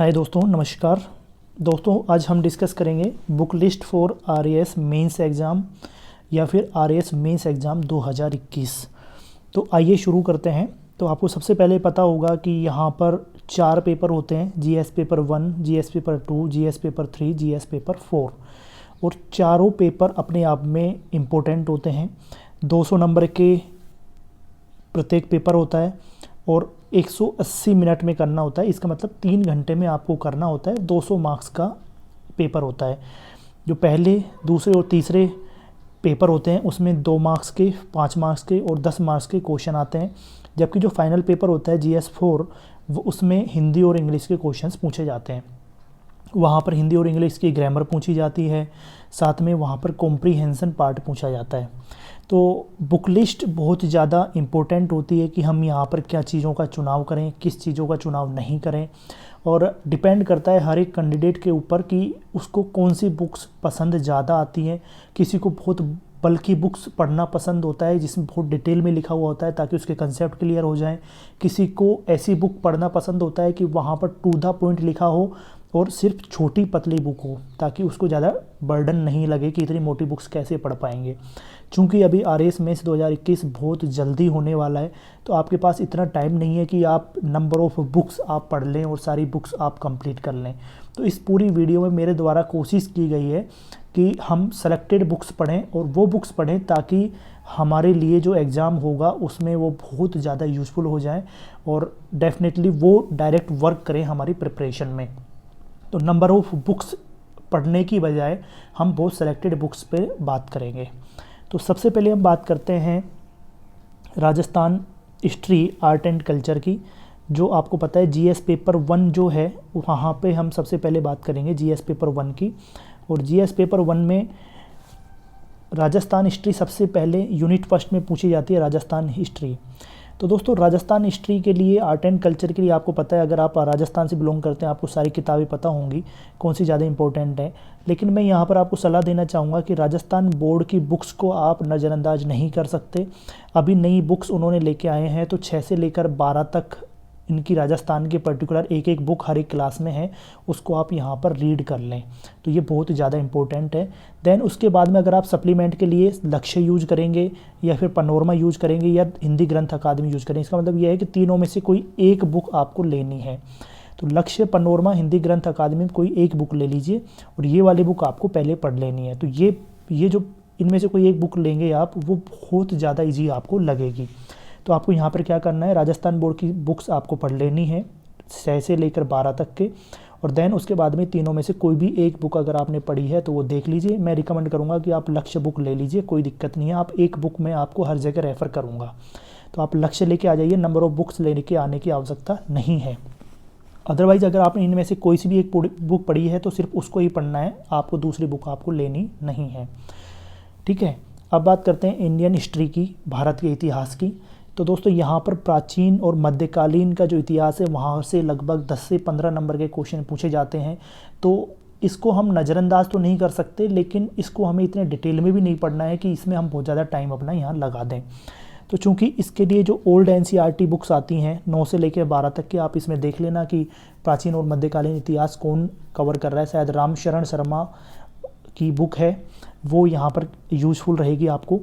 हाय दोस्तों, नमस्कार। दोस्तों, आज हम डिस्कस करेंगे book list for RAS mains exam या फिर आरएएस मेंस एग्ज़ाम 2021। तो आइए शुरू करते हैं। तो आपको सबसे पहले पता होगा कि यहाँ पर 4 पेपर होते हैं: GS paper 1, GS paper 2, GS paper 3, GS paper 4। और चारों पेपर अपने आप में इम्पोर्टेंट होते हैं। 200 नंबर के प्रत्येक पेपर होता है और 180 मिनट में करना होता है। इसका मतलब 3 घंटे में आपको करना होता है। 200 मार्क्स का पेपर होता है। जो पहले, दूसरे और तीसरे पेपर होते हैं उसमें 2 मार्क्स के, 5 मार्क्स के और 10 मार्क्स के क्वेश्चन आते हैं। जबकि जो फाइनल पेपर होता है जीएस 4, वो उसमें हिंदी और इंग्लिश के क्वेश्चंस पूछे जाते हैं। वहाँ पर हिंदी और इंग्लिश की ग्रामर पूछी जाती है, साथ में वहाँ पर कॉम्प्रीहेंशन पार्ट पूछा जाता है। तो बुक लिस्ट बहुत ज़्यादा इम्पोर्टेंट होती है कि हम यहाँ पर क्या चीज़ों का चुनाव करें, किस चीज़ों का चुनाव नहीं करें, और डिपेंड करता है हर एक कैंडिडेट के ऊपर कि उसको कौन सी बुक्स पसंद ज़्यादा आती हैं। किसी को बहुत बल्कि बुक्स पढ़ना पसंद होता है जिसमें बहुत डिटेल में लिखा हुआ होता है ताकि उसके कंसेप्ट क्लियर हो जाएं। किसी को ऐसी बुक पढ़ना पसंद होता है कि वहाँ पर टू द पॉइंट लिखा हो और सिर्फ छोटी पतली बुक हो ताकि उसको ज़्यादा बर्डन नहीं लगे कि इतनी मोटी बुक्स कैसे पढ़ पाएंगे। चूँकि अभी आरएएस मेंस 2021 बहुत जल्दी होने वाला है, तो आपके पास इतना टाइम नहीं है कि आप नंबर ऑफ़ बुक्स आप पढ़ लें और सारी बुक्स आप कंप्लीट कर लें। तो इस पूरी वीडियो में मेरे द्वारा कोशिश की गई है कि हम सेलेक्टेड बुक्स पढ़ें और वो बुक्स पढ़ें ताकि हमारे लिए जो एग्ज़ाम होगा उसमें वो बहुत ज़्यादा यूज़फुल हो जाए और डेफिनेटली वो डायरेक्ट वर्क करें हमारी प्रिपरेशन में। तो नंबर ऑफ़ बुक्स पढ़ने की बजाय हम बहुत सेलेक्टेड बुक्स पे बात करेंगे। तो सबसे पहले हम बात करते हैं Rajasthan history art and culture की। जो आपको पता है जीएस पेपर 1 जो है वहाँ पे हम सबसे पहले बात करेंगे जीएस पेपर 1 की। और जीएस पेपर 1 में राजस्थान हिस्ट्री सबसे पहले यूनिट फर्स्ट में पूछी जाती है, राजस्थान हिस्ट्री। तो दोस्तों, राजस्थान हिस्ट्री के लिए, आर्ट एंड कल्चर के लिए आपको पता है, अगर आप राजस्थान से बिलोंग करते हैं आपको सारी किताबें पता होंगी कौन सी ज़्यादा इंपॉर्टेंट है। लेकिन मैं यहाँ पर आपको सलाह देना चाहूँगा कि राजस्थान बोर्ड की बुक्स को आप नज़रअंदाज नहीं कर सकते। अभी नई बुक्स उन्होंने लेके आए हैं, तो 6 से लेकर 12 तक इनकी राजस्थान के पर्टिकुलर एक एक बुक हर एक क्लास में है, उसको आप यहाँ पर रीड कर लें। तो ये बहुत ज़्यादा इंपॉर्टेंट है। देन उसके बाद में अगर आप सप्लीमेंट के लिए लक्ष्य यूज करेंगे या फिर पनोरमा यूज करेंगे या हिंदी ग्रंथ अकादमी यूज करेंगे, इसका मतलब ये है कि तीनों में से कोई एक बुक आपको लेनी है। तो लक्ष्य, पनोरमा, हिंदी ग्रंथ अकादमी में कोई एक बुक ले लीजिए और ये वाली बुक आपको पहले पढ़ लेनी है। तो ये जो इनमें से कोई एक बुक लेंगे आप, वो बहुत ज़्यादा ईजी आपको लगेगी। तो आपको यहाँ पर क्या करना है, राजस्थान बोर्ड की बुक्स आपको पढ़ लेनी है 6 से लेकर 12 तक के। और देन उसके बाद में तीनों में से कोई भी एक बुक अगर आपने पढ़ी है तो वो देख लीजिए। मैं रिकमेंड करूँगा कि आप लक्ष्य बुक ले लीजिए, कोई दिक्कत नहीं है। आप एक बुक में आपको हर जगह रेफ़र करूँगा, तो आप लक्ष्य लेके आ जाइए, नंबर ऑफ़ बुक्स लेने के आने की आवश्यकता नहीं है। अदरवाइज़ अगर आपने इनमें से कोई सी भी एक बुक पढ़ी है तो सिर्फ उसको ही पढ़ना है, आपको दूसरी बुक आपको लेनी नहीं है। ठीक है, अब बात करते हैं इंडियन हिस्ट्री की, भारत के इतिहास की। तो दोस्तों, यहाँ पर प्राचीन और मध्यकालीन का जो इतिहास है वहाँ से लगभग 10 से 15 नंबर के क्वेश्चन पूछे जाते हैं। तो इसको हम नज़रअंदाज तो नहीं कर सकते, लेकिन इसको हमें इतने डिटेल में भी नहीं पढ़ना है कि इसमें हम बहुत ज़्यादा टाइम अपना यहाँ लगा दें। तो चूँकि इसके लिए जो ओल्ड एनसीईआरटी बुक्स आती हैं 9 से लेकर 12 तक की, आप इसमें देख लेना कि प्राचीन और मध्यकालीन इतिहास कौन कवर कर रहा है। शायद रामशरण शर्मा की बुक है, वो यहाँ पर यूज़फुल रहेगी आपको।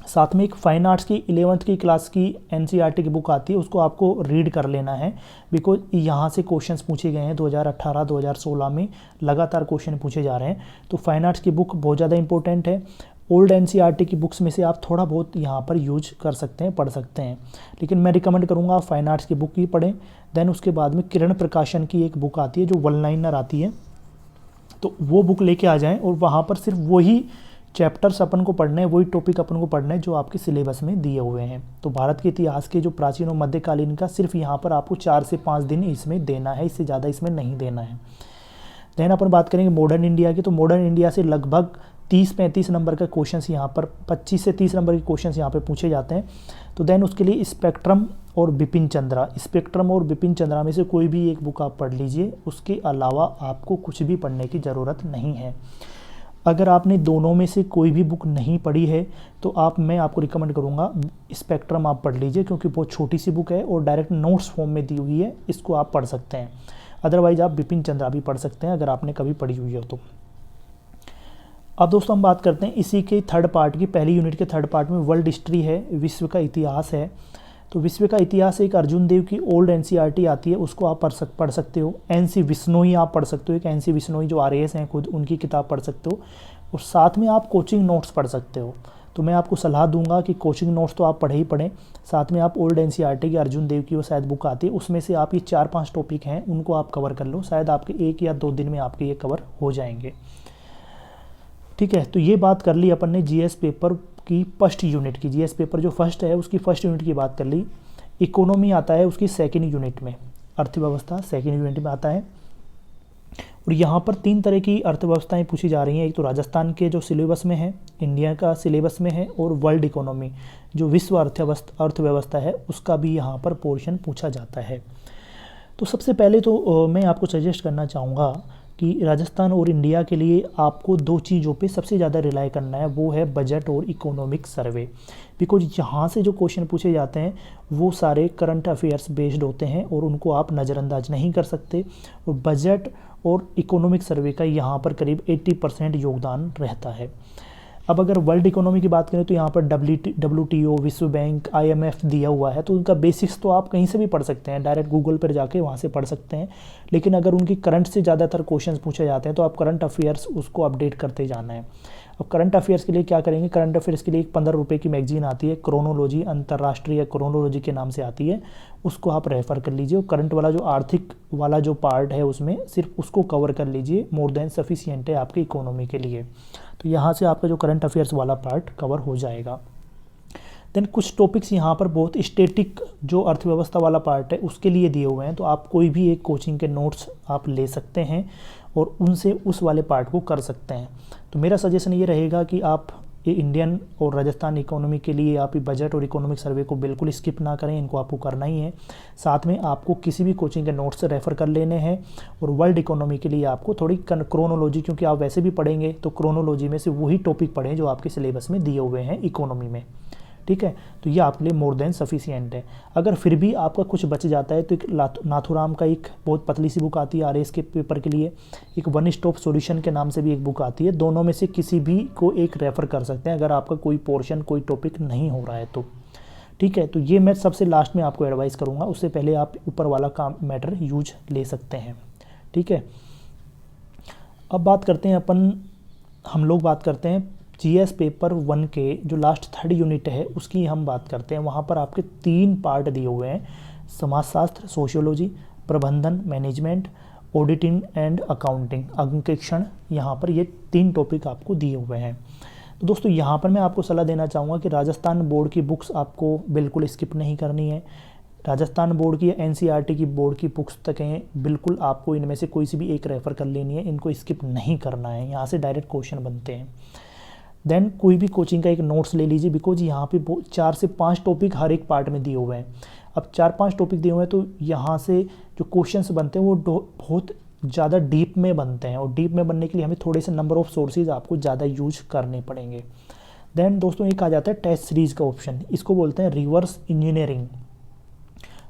साथ में एक फाइन आर्ट्स की 11th की क्लास की एनसीईआरटी की बुक आती है, उसको आपको रीड कर लेना है, बिकॉज यहाँ से क्वेश्चंस पूछे गए हैं 2018-2016 में लगातार क्वेश्चन पूछे जा रहे हैं। तो फाइन आर्ट्स की बुक बहुत ज़्यादा इंपॉर्टेंट है। ओल्ड एनसीईआरटी की बुक्स में से आप थोड़ा बहुत यहाँ पर यूज कर सकते हैं, पढ़ सकते हैं, लेकिन मैं रिकमेंड करूँगा आप फाइन आर्ट्स की बुक ही पढ़ें। देन उसके बाद में किरण प्रकाशन की एक बुक आती है जो 1 लाइनर आती है, तो वो बुक लेके आ जाएँ और वहाँ पर सिर्फ वही चैप्टर्स अपन को पढ़ने हैं, वही टॉपिक अपन को पढ़ना है जो आपके सिलेबस में दिए हुए हैं। तो भारत के इतिहास के जो प्राचीन और मध्यकालीन का सिर्फ यहाँ पर आपको 4 से 5 दिन इसमें देना है, इससे ज़्यादा इसमें नहीं देना है। देन अपन बात करेंगे मॉडर्न इंडिया की। तो मॉडर्न इंडिया से लगभग 30-35 नंबर का क्वेश्चंस यहाँ पर, 25 से 30 नंबर के क्वेश्चंस यहाँ पर पूछे जाते हैं। तो देन उसके लिए स्पेक्ट्रम और बिपिन चंद्रा, स्पेक्ट्रम और बिपिन चंद्रा में से कोई भी एक बुक आप पढ़ लीजिए, उसके अलावा आपको कुछ भी पढ़ने की ज़रूरत नहीं है। अगर आपने दोनों में से कोई भी बुक नहीं पढ़ी है तो मैं आपको रिकमेंड करूँगा स्पेक्ट्रम आप पढ़ लीजिए, क्योंकि बहुत छोटी सी बुक है और डायरेक्ट नोट्स फॉर्म में दी हुई है, इसको आप पढ़ सकते हैं। अदरवाइज आप बिपिन चंद्रा भी पढ़ सकते हैं अगर आपने कभी पढ़ी हुई हो तो। अब दोस्तों हम बात करते हैं इसी के थर्ड पार्ट की, पहली यूनिट के थर्ड पार्ट में वर्ल्ड हिस्ट्री है, विश्व का इतिहास है। तो विश्व का इतिहास एक अर्जुन देव की ओल्ड एनसीईआरटी आती है, उसको आप पढ़ सकते हो। एनसी विश्नोई आप पढ़ सकते हो, एक एनसी विश्नोई जो आरएएस हैं खुद, उनकी किताब पढ़ सकते हो। और साथ में आप कोचिंग नोट्स पढ़ सकते हो। तो मैं आपको सलाह दूंगा कि कोचिंग नोट्स तो आप पढ़े ही पढ़ें, साथ में आप ओल्ड एनसीईआरटी की अर्जुन देव की वो शायद बुक आती है, उसमें से आप ये 4-5 टॉपिक हैं उनको आप कवर कर लो, शायद आपके 1 या 2 दिन में आपके ये कवर हो जाएंगे। ठीक है, तो ये बात कर ली अपन ने जीएस पेपर की फर्स्ट यूनिट की। जीएस पेपर जो फर्स्ट है उसकी फर्स्ट यूनिट की बात कर ली। इकोनॉमी आता है उसकी सेकेंड यूनिट में, अर्थव्यवस्था सेकेंड यूनिट में आता है। और यहाँ पर 3 तरह की अर्थव्यवस्थाएं पूछी जा रही हैं। एक तो राजस्थान के जो सिलेबस में है, इंडिया का सिलेबस में है, और वर्ल्ड इकोनॉमी जो विश्व अर्थव्यवस्था है उसका भी यहाँ पर पोर्शन पूछा जाता है। तो सबसे पहले तो मैं आपको सजेस्ट करना चाहूँगा कि राजस्थान और इंडिया के लिए आपको 2 चीज़ों पे सबसे ज़्यादा रिलाई करना है, वो है बजट और इकोनॉमिक सर्वे। बिकॉज यहाँ से जो क्वेश्चन पूछे जाते हैं वो सारे करंट अफेयर्स बेस्ड होते हैं और उनको आप नज़रअंदाज नहीं कर सकते। और बजट और इकोनॉमिक सर्वे का यहाँ पर करीब 80% योगदान रहता है। अब अगर वर्ल्ड इकोनॉमी की बात करें तो यहाँ पर WTO, विश्व बैंक, IMF दिया हुआ है, तो उनका बेसिक्स तो आप कहीं से भी पढ़ सकते हैं, डायरेक्ट गूगल पर जाके वहाँ से पढ़ सकते हैं। लेकिन अगर उनकी करंट से ज़्यादातर क्वेश्चंस पूछे जाते हैं तो आप करंट अफेयर्स उसको अपडेट करते जाना है। अब करंट अफेयर्स के लिए क्या करेंगे, करंट अफेयर्स के लिए एक 15 रुपये की मैगजीन आती है, क्रोनोलॉजी, अंतर्राष्ट्रीय क्रोनोलॉजी के नाम से आती है, उसको आप रेफ़र कर लीजिए। और करंट वाला जो आर्थिक वाला जो पार्ट है उसमें सिर्फ उसको कवर कर लीजिए, मोर देन सफिशिएंट है आपकी इकोनॉमी के लिए। तो यहाँ से आपका जो करंट अफेयर्स वाला पार्ट कवर हो जाएगा। देन कुछ टॉपिक्स यहाँ पर बहुत स्टैटिक जो अर्थव्यवस्था वाला पार्ट है उसके लिए दिए हुए हैं, तो आप कोई भी एक कोचिंग के नोट्स आप ले सकते हैं और उनसे उस वाले पार्ट को कर सकते हैं। तो मेरा सजेशन ये रहेगा कि आप ये इंडियन और राजस्थान इकोनॉमी के लिए आप बजट और इकोनॉमिक सर्वे को बिल्कुल स्किप ना करें, इनको आपको करना ही है। साथ में आपको किसी भी कोचिंग के नोट्स से रेफ़र कर लेने हैं। और वर्ल्ड इकोनॉमी के लिए आपको थोड़ी क्रोनोलॉजी, क्योंकि आप वैसे भी पढ़ेंगे तो क्रोनोलॉजी में से वही टॉपिक पढ़ें जो आपके सिलेबस में दिए हुए हैं इकोनॉमी में। ठीक है, तो ये आपके लिए मोर देन सफिशिएंट है। अगर फिर भी आपका कुछ बच जाता है तो एक नाथुराम का एक बहुत पतली सी बुक आती है आरएएस के पेपर के लिए, एक वन स्टॉप सॉल्यूशन के नाम से भी एक बुक आती है। दोनों में से किसी भी को एक रेफ़र कर सकते हैं अगर आपका कोई पोर्शन, कोई टॉपिक नहीं हो रहा है तो। ठीक है, तो ये मैं सबसे लास्ट में आपको एडवाइस करूँगा, उससे पहले आप ऊपर वाला काम मैटर यूज ले सकते हैं। ठीक है, अब बात करते हैं हम लोग बात करते हैं जीएस पेपर 1 के जो लास्ट 3rd यूनिट है उसकी हम बात करते हैं। वहाँ पर आपके 3 पार्ट दिए हुए हैं, समाजशास्त्र, सोशियोलॉजी, प्रबंधन, मैनेजमेंट, ऑडिटिंग एंड अकाउंटिंग, अंकेक्षण। यहाँ पर ये 3 टॉपिक आपको दिए हुए हैं। तो दोस्तों यहाँ पर मैं आपको सलाह देना चाहूँगा कि राजस्थान बोर्ड की बुक्स आपको बिल्कुल स्किप नहीं करनी है। राजस्थान बोर्ड की या एनसीईआरटी की बोर्ड की पुस्तकें बिल्कुल आपको इनमें से कोई सी भी एक रेफ़र कर लेनी है, इनको स्किप नहीं करना है, यहाँ से डायरेक्ट क्वेश्चन बनते हैं। देन कोई भी कोचिंग का एक नोट्स ले लीजिए, बिकॉज यहाँ पे 4 से 5 टॉपिक हर एक पार्ट में दिए हुए हैं। अब 4-5 टॉपिक दिए हुए हैं तो यहाँ से जो क्वेश्चंस बनते हैं वो बहुत ज़्यादा डीप में बनते हैं, और डीप में बनने के लिए हमें थोड़े से नंबर ऑफ सोर्सेज आपको ज़्यादा यूज करने पड़ेंगे। देन दोस्तों एक आ जाता है टेस्ट सीरीज़ का ऑप्शन, इसको बोलते हैं रिवर्स इंजीनियरिंग।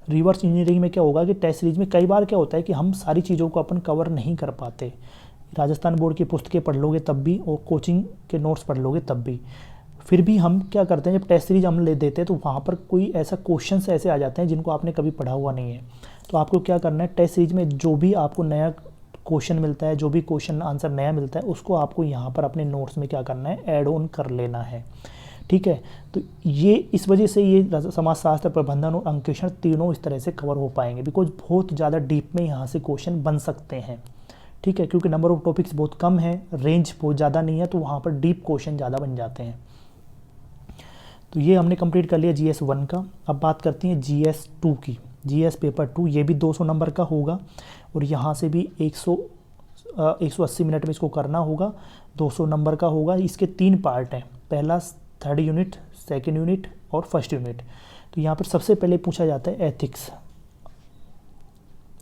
रिवर्स इंजीनियरिंग में क्या होगा कि टेस्ट सीरीज में कई बार क्या होता है कि हम सारी चीज़ों को अपन कवर नहीं कर पाते। राजस्थान बोर्ड की पुस्तकें पढ़ लोगे तब भी और कोचिंग के नोट्स पढ़ लोगे तब भी, फिर भी हम क्या करते हैं जब टेस्ट सीरीज हम ले देते हैं तो वहाँ पर कोई ऐसा क्वेश्चंस ऐसे आ जाते हैं जिनको आपने कभी पढ़ा हुआ नहीं है। तो आपको क्या करना है, टेस्ट सीरीज में जो भी आपको नया क्वेश्चन मिलता है, जो भी क्वेश्चन आंसर नया मिलता है, उसको आपको यहाँ पर अपने नोट्स में क्या करना है, ऐड ऑन कर लेना है। ठीक है, तो ये इस वजह से ये समाजशास्त्र, प्रबंधन और अंकेक्षण तीनों इस तरह से कवर हो पाएंगे, बिकॉज बहुत ज़्यादा डीप में यहाँ से क्वेश्चन बन सकते हैं। ठीक है, क्योंकि नंबर ऑफ टॉपिक्स बहुत कम है, रेंज बहुत ज़्यादा नहीं है, तो वहाँ पर डीप क्वेश्चन ज़्यादा बन जाते हैं। तो ये हमने कंप्लीट कर लिया जीएस 1 का। अब बात करती हैं जीएस 2 की। जीएस पेपर 2 ये भी 200 नंबर का होगा और यहाँ से भी 180 मिनट में इसको करना होगा, 200 नंबर का होगा। इसके 3 पार्ट हैं, पहला 3rd यूनिट, 2nd यूनिट और 1st यूनिट। तो यहाँ पर सबसे पहले पूछा जाता है एथिक्स,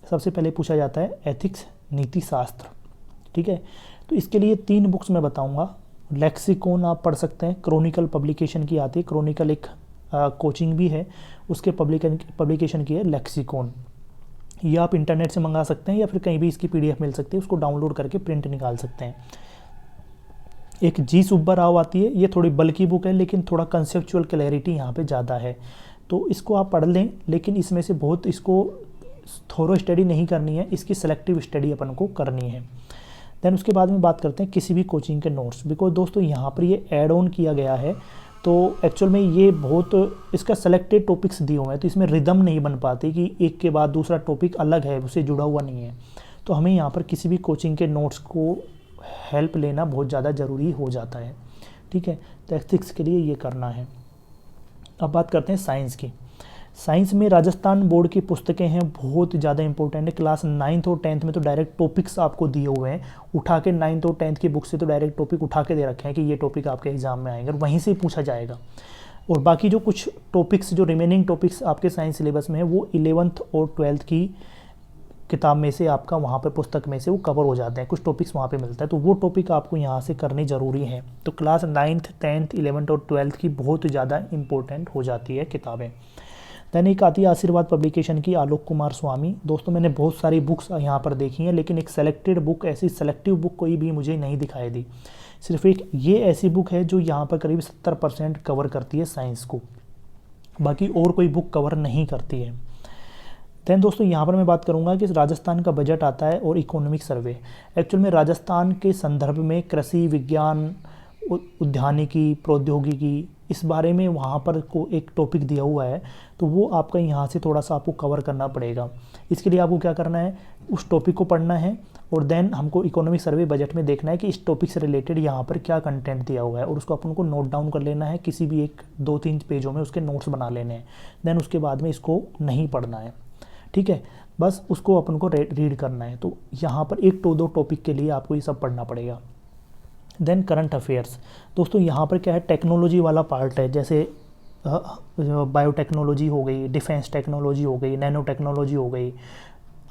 सबसे पहले पूछा जाता है एथिक्स, नीति शास्त्र। ठीक है, तो इसके लिए 3 बुक्स मैं बताऊंगा। लेक्सिकॉन आप पढ़ सकते हैं, क्रॉनिकल पब्लिकेशन की आती है, क्रॉनिकल एक कोचिंग भी है, उसके पब्लिकेशन की है लेक्सिकॉन। ये आप इंटरनेट से मंगा सकते हैं या फिर कहीं भी इसकी PDF मिल सकती है, उसको डाउनलोड करके प्रिंट निकाल सकते हैं। एक जी सुब्बा राव आती है, ये थोड़ी बल्कि बुक है लेकिन थोड़ा कंसेप्चुअल क्लैरिटी यहाँ पे ज़्यादा है, तो इसको आप पढ़ लें, लेकिन इसमें से बहुत इसको थोरो स्टडी नहीं करनी है, इसकी सेलेक्टिव स्टडी अपन को करनी है। देन उसके बाद में बात करते हैं किसी भी कोचिंग के नोट्स, बिकॉज दोस्तों यहाँ पर ये ऐड ऑन किया गया है, तो एक्चुअल में ये बहुत इसका सेलेक्टेड टॉपिक्स दिए हुए हैं, तो इसमें रिदम नहीं बन पाती कि एक के बाद दूसरा टॉपिक अलग है, उससे जुड़ा हुआ नहीं है। तो हमें यहाँ पर किसी भी कोचिंग के नोट्स को हेल्प लेना बहुत ज़्यादा ज़रूरी हो जाता है, ठीक है। तो एथिक्स के लिए ये करना है। अब बात करते हैं साइंस की। साइंस में राजस्थान बोर्ड की पुस्तकें हैं, बहुत ज़्यादा इंपॉर्टेंट है। क्लास 9th और 10th में तो डायरेक्ट टॉपिक्स आपको दिए हुए हैं, उठा के 9th और 10th की बुक से तो डायरेक्ट टॉपिक उठा के दे रखे हैं कि ये टॉपिक आपके एग्जाम में आएंगे और वहीं से पूछा जाएगा। और बाकी जो कुछ टॉपिक्स, जो रिमेनिंग टॉपिक्स आपके साइंस सिलेबस में है, वो 11th और 12th की किताब में से आपका वहाँ पर पुस्तक में से वो कवर हो जाते हैं, कुछ टॉपिक्स वहाँ पे मिलता है, तो वो टॉपिक आपको यहाँ से करने ज़रूरी हैं। तो क्लास 9th 10th 11th और 12th की बहुत ज़्यादा इंपॉर्टेंट हो जाती है किताबें। देन एक आती है आशीर्वाद पब्लिकेशन की, आलोक कुमार स्वामी। दोस्तों मैंने बहुत सारी बुक्स यहाँ पर देखी हैं, लेकिन एक सेलेक्टेड बुक, ऐसी सेलेक्टिव बुक कोई भी मुझे नहीं दिखाई दी। सिर्फ एक ये ऐसी बुक है जो यहाँ पर करीब 70% कवर करती है साइंस को, बाकी और कोई बुक कवर नहीं करती है। देन दोस्तों यहाँ पर मैं बात करूँगा कि राजस्थान का बजट आता है और इकोनॉमिक सर्वे। एक्चुअल में राजस्थान के संदर्भ में कृषि विज्ञान, उद्यानिकी, प्रौद्योगिकी, इस बारे में वहाँ पर को एक टॉपिक दिया हुआ है, तो वो आपका यहाँ से थोड़ा सा आपको कवर करना पड़ेगा। इसके लिए आपको क्या करना है, उस टॉपिक को पढ़ना है और देन हमको इकोनॉमिक सर्वे बजट में देखना है कि इस टॉपिक से रिलेटेड यहाँ पर क्या कंटेंट दिया हुआ है, और उसको अपन को नोट डाउन कर लेना है, किसी भी एक 2-3 पेजों में उसके नोट्स बना लेने हैं। देन उसके बाद में इसको नहीं पढ़ना है, ठीक है, बस उसको अपन को रीड करना है। तो यहाँ पर 1-2 टॉपिक के लिए आपको ये सब पढ़ना पड़ेगा। Then current affairs. दोस्तों यहाँ पर क्या है, टेक्नोलॉजी वाला पार्ट है, जैसे बायोटेक्नोलॉजी हो गई, डिफेंस टेक्नोलॉजी हो गई, नैनो टेक्नोलॉजी हो गई,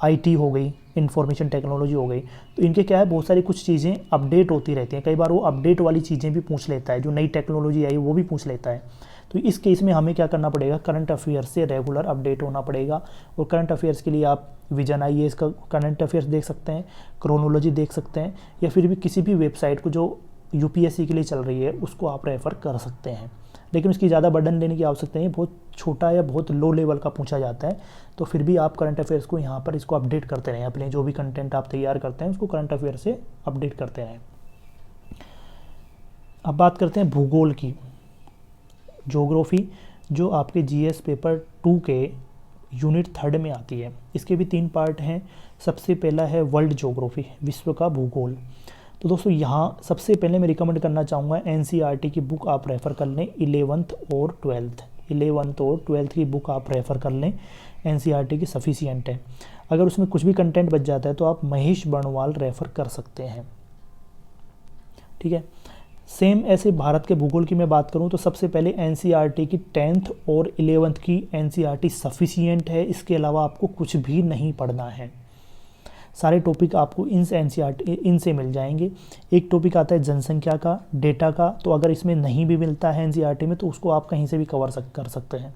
IT हो गई, इंफॉर्मेशन टेक्नोलॉजी हो गई। तो इनके क्या है, बहुत सारी कुछ चीज़ें अपडेट होती रहती हैं, कई बार वो अपडेट वाली चीज़ें भी पूछ लेता है, जो नई टेक्नोलॉजी आई वो भी पूछ लेता है। तो इस केस में हमें क्या करना पड़ेगा, करंट अफेयर्स से रेगुलर अपडेट होना पड़ेगा। और करंट अफेयर्स के लिए आप विजन IAS का करंट अफेयर्स देख सकते हैं, क्रोनोलॉजी देख सकते हैं, या फिर भी किसी भी वेबसाइट को जो UPSC के लिए चल रही है उसको आप रेफ़र कर सकते हैं। लेकिन उसकी ज़्यादा बर्डन लेने की आवश्यकता नहीं है, बहुत छोटा या बहुत लो लेवल का पूछा जाता है, तो फिर भी आप करंट अफेयर्स को यहाँ पर इसको अपडेट करते रहें, अपने जो भी कंटेंट आप तैयार करते हैं उसको करंट अफेयर से अपडेट करते रहें। अब बात करते हैं भूगोल की, ज्योग्राफी, जो आपके GS पेपर 2 के यूनिट 3 में आती है। इसके भी 3 पार्ट हैं। सबसे पहला है वर्ल्ड ज्योग्राफी, विश्व का भूगोल। तो दोस्तों यहाँ सबसे पहले मैं रिकमेंड करना चाहूँगा NCERT की बुक आप रेफ़र कर लें, 11th और 12th की बुक आप रेफ़र कर लें, NCERT की सफिशिएंट है। अगर उसमें कुछ भी कंटेंट बच जाता है तो आप महेश बर्णवाल रेफ़र कर सकते हैं, ठीक है। सेम ऐसे भारत के भूगोल की मैं बात करूं तो सबसे पहले NCERT की 10th और 11th की NCERT सफिशिएंट है, इसके अलावा आपको कुछ भी नहीं पढ़ना है। सारे टॉपिक आपको इनसे मिल जाएंगे। एक टॉपिक आता है जनसंख्या का, डेटा का, तो अगर इसमें नहीं भी मिलता है NCERT में तो उसको आप कहीं से भी कवर कर सकते हैं,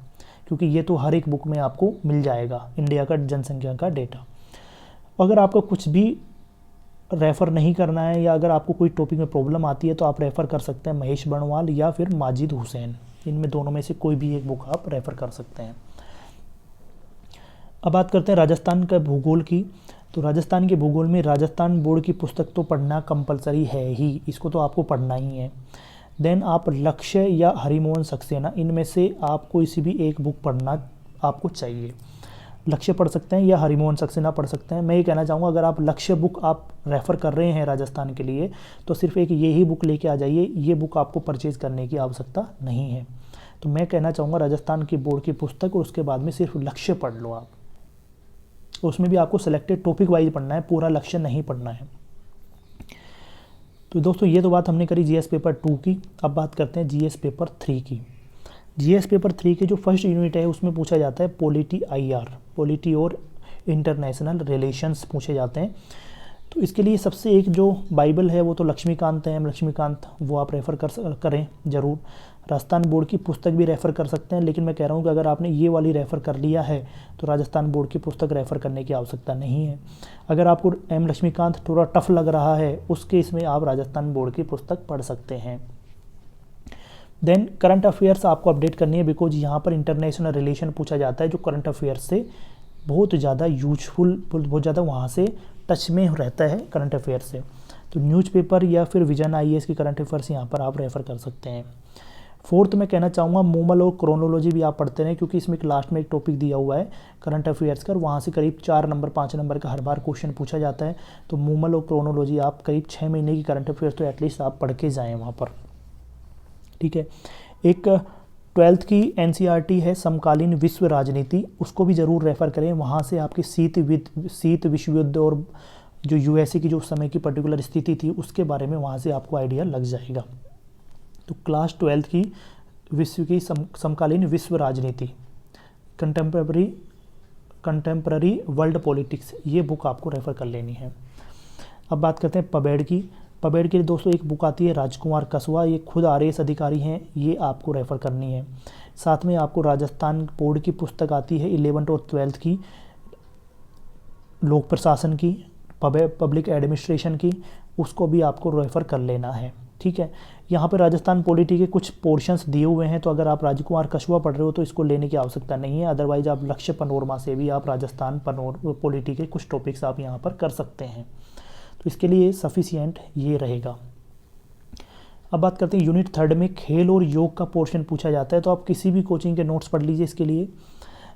क्योंकि ये तो हर एक बुक में आपको मिल जाएगा, इंडिया का जनसंख्या का डेटा। अगर आपको कुछ भी रेफ़र नहीं करना है या अगर आपको कोई टॉपिक में प्रॉब्लम आती है तो आप रेफ़र कर सकते हैं महेश बर्णवाल या फिर माजिद हुसैन, इनमें दोनों में से कोई भी एक बुक आप रेफ़र कर सकते हैं। अब बात करते हैं राजस्थान का भूगोल की। तो राजस्थान के भूगोल में राजस्थान बोर्ड की पुस्तक तो पढ़ना कंपलसरी है ही, इसको तो आपको पढ़ना ही है। देन आप लक्ष्य या हरिमोहन सक्सेना, इनमें से आपको किसी भी एक बुक पढ़ना आपको चाहिए। लक्ष्य पढ़ सकते हैं या हरिमोहन सक्सेना पढ़ सकते हैं। मैं ये कहना चाहूँगा अगर आप लक्ष्य बुक आप रेफ़र कर रहे हैं राजस्थान के लिए तो सिर्फ एक यही बुक लेके आ जाइए, ये बुक आपको परचेज़ करने की आवश्यकता नहीं है। तो मैं कहना चाहूँगा राजस्थान की बोर्ड की पुस्तक और उसके बाद में सिर्फ लक्ष्य पढ़ लो आप, उसमें भी आपको सिलेक्टेड टॉपिक वाइज पढ़ना है, पूरा लक्ष्य नहीं पढ़ना है। तो दोस्तों ये तो बात हमने करी GS पेपर 2 की। अब बात करते हैं GS पेपर 3 की। GS पेपर 3 के जो फर्स्ट यूनिट है उसमें पूछा जाता है पॉलिटी IR, पॉलिटी और इंटरनेशनल रिलेशंस पूछे जाते हैं। तो इसके लिए सबसे एक जो बाइबल है वो तो लक्ष्मीकांत है, लक्ष्मीकांत, वो आप रेफ़र करें ज़रूर। राजस्थान बोर्ड की पुस्तक भी रेफ़र कर सकते हैं, लेकिन मैं कह रहा हूँ कि अगर आपने ये वाली रेफ़र कर लिया है तो राजस्थान बोर्ड की पुस्तक रेफ़र करने की आवश्यकता नहीं है। अगर आपको एम लक्ष्मीकांत थोड़ा टफ लग रहा है उस केस में आप राजस्थान बोर्ड की पुस्तक पढ़ सकते हैं। देन करंट अफेयर्स आपको अपडेट करनी है, बिकॉज यहाँ पर इंटरनेशनल रिलेशन पूछा जाता है जो करंट अफेयर्स से बहुत ज़्यादा यूजफुल, बहुत ज़्यादा वहाँ से टच में रहता है करंट अफेयर्स से। तो न्यूज़पेपर या फिर विजन आईएएस की करंट अफेयर्स यहाँ पर आप रेफ़र कर सकते हैं। फोर्थ मैं कहना चाहूँगा मोमल और क्रोनोलॉजी भी आप पढ़ते रहें, क्योंकि इसमें लास्ट में एक टॉपिक दिया हुआ है करंट अफेयर्स का, वहाँ से करीब 4 नंबर 5 नंबर का हर बार क्वेश्चन पूछा जाता है। तो मोमल और क्रोनोलॉजी आप करीब 6 महीने की करंट अफेयर्स तो एटलीस्ट आप पढ़ के जाएँ वहाँ पर, ठीक है। एक 12th की एनसीईआरटी है समकालीन विश्व राजनीति, उसको भी ज़रूर रेफ़र करें। वहाँ से आपकी शीत विश्व युद्ध और जो यूएसए की जो उस समय की पर्टिकुलर स्थिति थी उसके बारे में वहाँ से आपको आइडिया लग जाएगा। तो क्लास 12th की विश्व की समकालीन विश्व राजनीति, कंटेम्पररी वर्ल्ड पॉलिटिक्स, ये बुक आपको रेफ़र कर लेनी है। अब बात करते हैं पबेड की। पबेड के लिए दोस्तों एक बुक आती है राजकुमार कसवा, ये खुद आरएएस अधिकारी हैं, ये आपको रेफ़र करनी है। साथ में आपको राजस्थान बोर्ड की पुस्तक आती है 11th और 12th की, लोक प्रशासन की, पब्लिक एडमिनिस्ट्रेशन की, उसको भी आपको रेफ़र कर लेना है, ठीक है। यहाँ पे राजस्थान पॉलिटी के कुछ पोर्शंस दिए हुए हैं, तो अगर आप राजकुमार कसवा पढ़ रहे हो तो इसको लेने की आवश्यकता नहीं है। अदरवाइज आप लक्ष्य पनोरमा से भी आप राजस्थान पॉलिटी के कुछ टॉपिक्स आप यहाँ पर कर सकते हैं, तो इसके लिए सफिशिएंट ये रहेगा। अब बात करते हैं यूनिट 3 में खेल और योग का पोर्शन पूछा जाता है, तो आप किसी भी कोचिंग के नोट्स पढ़ लीजिए इसके लिए,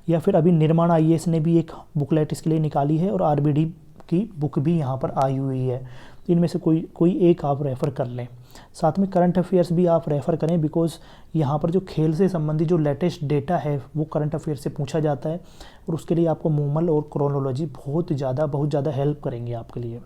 या फिर अभी निर्माण आईएएस ने भी एक बुकलेट इसके लिए निकाली है और आरबीडी की बुक भी यहाँ पर आई हुई है, इनमें से कोई एक आप रेफ़र कर लें। साथ में करंट अफेयर्स भी आप रेफ़र करें, बिकॉज यहाँ पर जो खेल से संबंधित जो लेटेस्ट डेटा है वो करंट अफेयर्स से पूछा जाता है, और उसके लिए आपको मोमल और क्रोनोलॉजी बहुत ज़्यादा हेल्प करेंगे आपके लिए।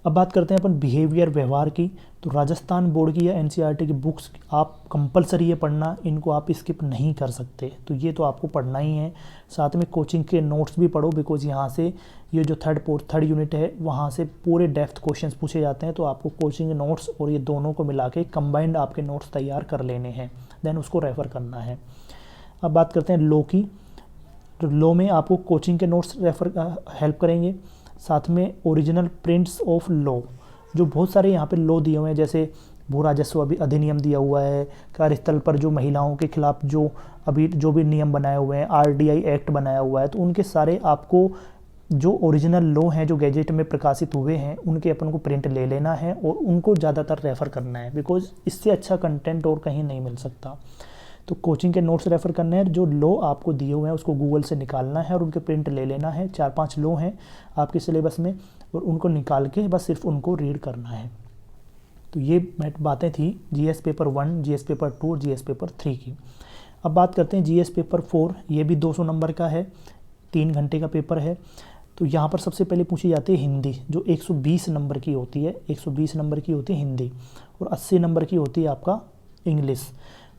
अब बात करते हैं अपन बिहेवियर, व्यवहार की। तो राजस्थान बोर्ड की या एनसीईआरटी की बुक्स आप कंपलसरी है पढ़ना, इनको आप स्किप नहीं कर सकते, तो ये तो आपको पढ़ना ही है। साथ में कोचिंग के नोट्स भी पढ़ो, बिकॉज यहाँ से ये जो थर्ड यूनिट है वहाँ से पूरे डेप्थ क्वेश्चंस पूछे जाते हैं, तो आपको कोचिंग नोट्स और ये दोनों को मिला के कंबाइंड आपके नोट्स तैयार कर लेने हैं, देन उसको रेफ़र करना है। अब बात करते हैं लॉ की। तो लॉ में आपको कोचिंग के नोट्स हेल्प करेंगे, साथ में ओरिजिनल प्रिंट्स ऑफ लॉ, जो बहुत सारे यहाँ पे लॉ दिए हुए हैं, जैसे भू राजस्व अधिनियम दिया हुआ है, कार्यस्थल पर जो महिलाओं के खिलाफ जो भी नियम बनाए हुए हैं, आरडीआई एक्ट बनाया हुआ है, तो उनके सारे आपको जो ओरिजिनल लॉ हैं जो गैजेट में प्रकाशित हुए हैं उनके अपन को प्रिंट ले लेना है और उनको ज़्यादातर रेफ़र करना है, बिकॉज इससे अच्छा कंटेंट और कहीं नहीं मिल सकता। तो कोचिंग के नोट्स रेफ़र करने हैं, जो लॉ आपको दिए हुए हैं उसको गूगल से निकालना है और उनके प्रिंट ले लेना है। 4-5 लॉ हैं आपके सिलेबस में, और उनको निकाल के बस सिर्फ उनको रीड करना है। तो ये बातें थी जीएस पेपर 1, जीएस पेपर 2 और जीएस पेपर 3 की। अब बात करते हैं जीएस पेपर 4, ये भी 200 नंबर का है, 3 घंटे का पेपर है। तो यहाँ पर सबसे पहले पूछी जाती है हिंदी, जो 120 नंबर की होती है, 120 नंबर की होती है हिंदी, और 80 नंबर की होती है आपका इंग्लिश।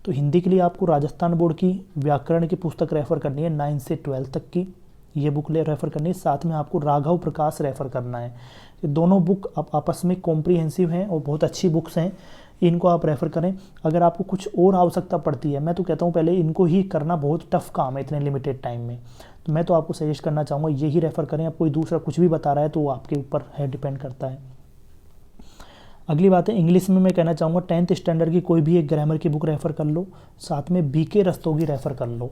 तो हिंदी के लिए आपको राजस्थान बोर्ड की व्याकरण की पुस्तक रेफ़र करनी है 9 से 12 तक की, ये बुक रेफ़र करनी है। साथ में आपको राघव प्रकाश रेफ़र करना है। ये दोनों बुक आपस में कॉम्प्रिहेंसिव हैं और बहुत अच्छी बुक्स हैं, इनको आप रेफ़र करें। अगर आपको कुछ और आवश्यकता पड़ती है, मैं तो कहता हूँ पहले इनको ही करना बहुत टफ काम है इतने लिमिटेड टाइम में, तो मैं तो आपको सजेस्ट करना चाहूँगा यही रेफ़र करें। अब कोई दूसरा कुछ भी बता रहा है तो वो आपके ऊपर है, डिपेंड करता है। अगली बात है इंग्लिश में मैं कहना चाहूँगा 10th स्टैंडर्ड की कोई भी एक ग्रामर की बुक रेफ़र कर लो, साथ में बीके रस्तोगी रेफ़र कर लो।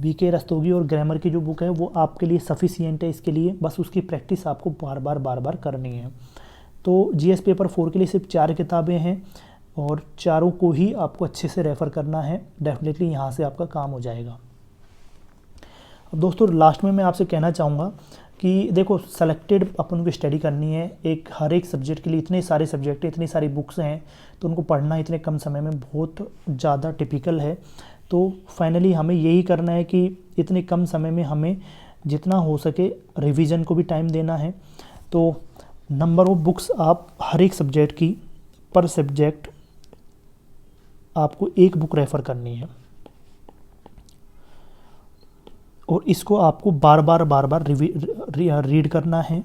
बीके रस्तोगी और ग्रामर की जो बुक है वो आपके लिए सफिशिएंट है, इसके लिए बस उसकी प्रैक्टिस आपको बार बार करनी है। तो जीएस पेपर 4 के लिए सिर्फ 4 किताबें हैं और चारों को ही आपको अच्छे से रेफ़र करना है, डेफिनेटली यहाँ से आपका काम हो जाएगा। अब दोस्तों लास्ट में मैं आपसे कहना चाहूँगा कि देखो सेलेक्टेड अपन को स्टडी करनी है, हर एक सब्जेक्ट के लिए इतने सारे सब्जेक्ट हैं, इतनी सारी बुक्स हैं, तो उनको पढ़ना इतने कम समय में बहुत ज़्यादा टिपिकल है। तो फाइनली हमें यही करना है कि इतने कम समय में हमें जितना हो सके रिवीजन को भी टाइम देना है। तो नंबर ऑफ बुक्स आप हर एक सब्जेक्ट की पर सब्जेक्ट आपको एक बुक रेफ़र करनी है, और इसको आपको बार बार रीड करना है,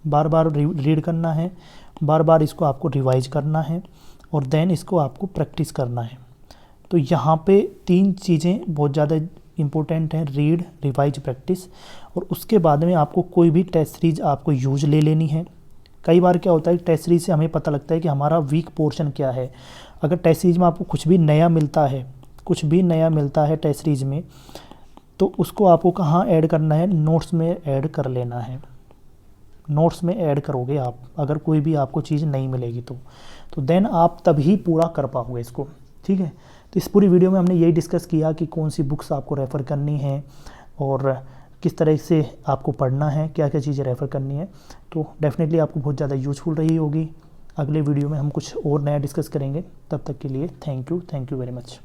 बार बार रीड करना है, बार बार इसको आपको रिवाइज करना है और देन इसको आपको प्रैक्टिस करना है। तो यहाँ पे 3 चीज़ें बहुत ज़्यादा इम्पोर्टेंट हैं, रीड, रिवाइज, प्रैक्टिस। और उसके बाद में आपको कोई भी टेस्ट सीरीज आपको यूज ले लेनी है। कई बार क्या होता है, टेस्ट सीरीज से हमें पता लगता है कि हमारा वीक पोर्शन क्या है। अगर टेस्ट सीरीज में आपको कुछ भी नया मिलता है टेस्ट सीरीज में, तो उसको आपको कहाँ ऐड करना है, नोट्स में ऐड कर लेना है। नोट्स में ऐड करोगे आप, अगर कोई भी आपको चीज़ नहीं मिलेगी तो देन आप तभी पूरा कर पाओगे इसको, ठीक है। तो इस पूरी वीडियो में हमने यही डिस्कस किया कि कौन सी बुक्स आपको रेफ़र करनी है और किस तरह से आपको पढ़ना है, क्या क्या चीज़ें रेफ़र करनी है। तो डेफिनेटली आपको बहुत ज़्यादा यूज़फुल रही होगी। अगले वीडियो में हम कुछ और नया डिस्कस करेंगे। तब तक के लिए थैंक यू वेरी मच।